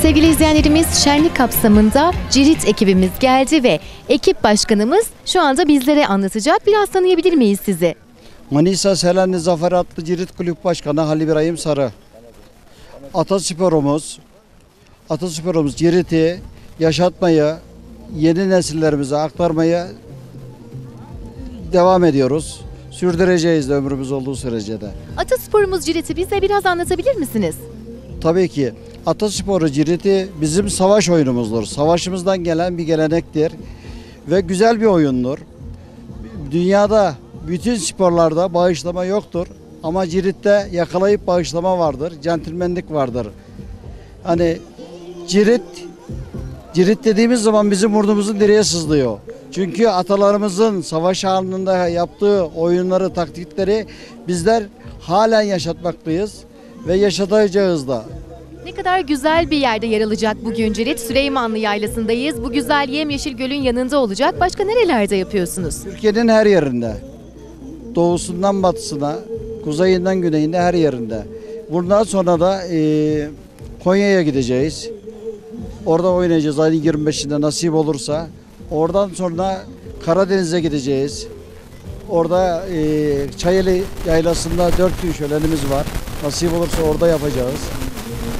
Sevgili izleyenlerimiz, şenlik kapsamında Cirit ekibimiz geldi ve ekip başkanımız şu anda bizlere anlatacak. Biraz tanıyabilir miyiz sizi? Manisa Selanik Zafer Atlı Cirit Kulüp Başkanı Halil İbrahim Sarı. Atasporumuz Cirit'i yaşatmayı, yeni nesillerimize aktarmayı devam ediyoruz. Sürdüreceğiz de ömrümüz olduğu sürece de. Atasporumuz Cirit'i bize biraz anlatabilir misiniz? Tabii ki Atasporu Cirit'i bizim savaş oyunumuzdur. Savaşımızdan gelen bir gelenektir ve güzel bir oyundur. Dünyada bütün sporlarda bağışlama yoktur ama Cirit'te yakalayıp bağışlama vardır, centilmenlik vardır. Hani Cirit dediğimiz zaman bizim burnumuzun direğe sızlıyor. Çünkü atalarımızın savaş anında yaptığı oyunları, taktikleri bizler halen yaşatmaktayız ve yaşatacağız da. Ne kadar güzel bir yerde yer alacak bugün Cirit. Süleymanlı Yaylası'ndayız. Bu güzel yemyeşil gölün yanında olacak. Başka nerelerde yapıyorsunuz? Türkiye'nin her yerinde. Doğusundan batısına, kuzeyinden güneyinde her yerinde. Bundan sonra da Konya'ya gideceğiz. Orada oynayacağız ayın 25'inde nasip olursa. Oradan sonra Karadeniz'e gideceğiz. Orada Çayeli Yaylası'nda 4 gün şölenimiz var. Nasip olursa orada yapacağız.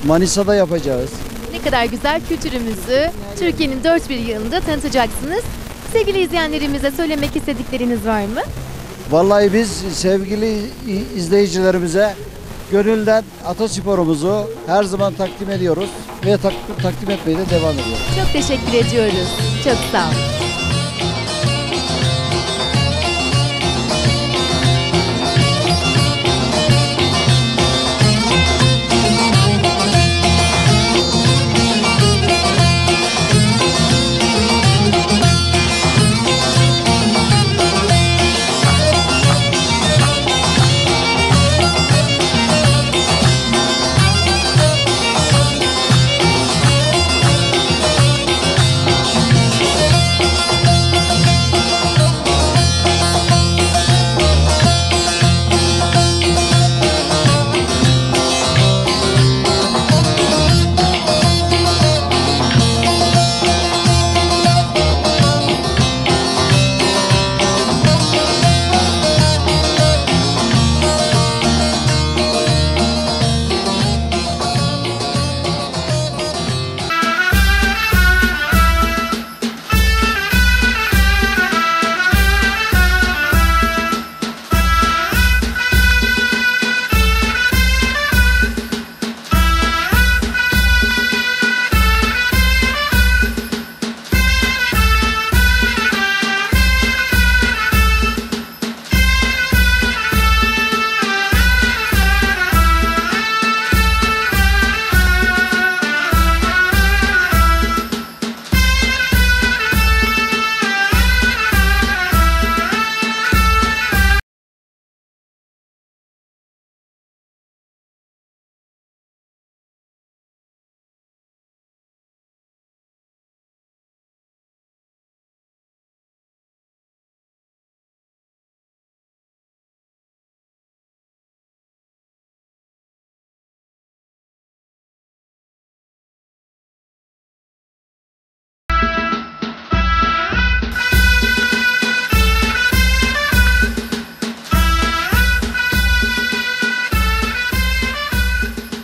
Manisa'da yapacağız. Ne kadar güzel, kültürümüzü Türkiye'nin dört bir yanında tanıtacaksınız. Sevgili izleyenlerimize söylemek istedikleriniz var mı? Vallahi biz sevgili izleyicilerimize gönülden atasporumuzu her zaman takdim ediyoruz ve takdim etmeye de devam ediyoruz. Çok teşekkür ediyoruz. Çok sağ olun.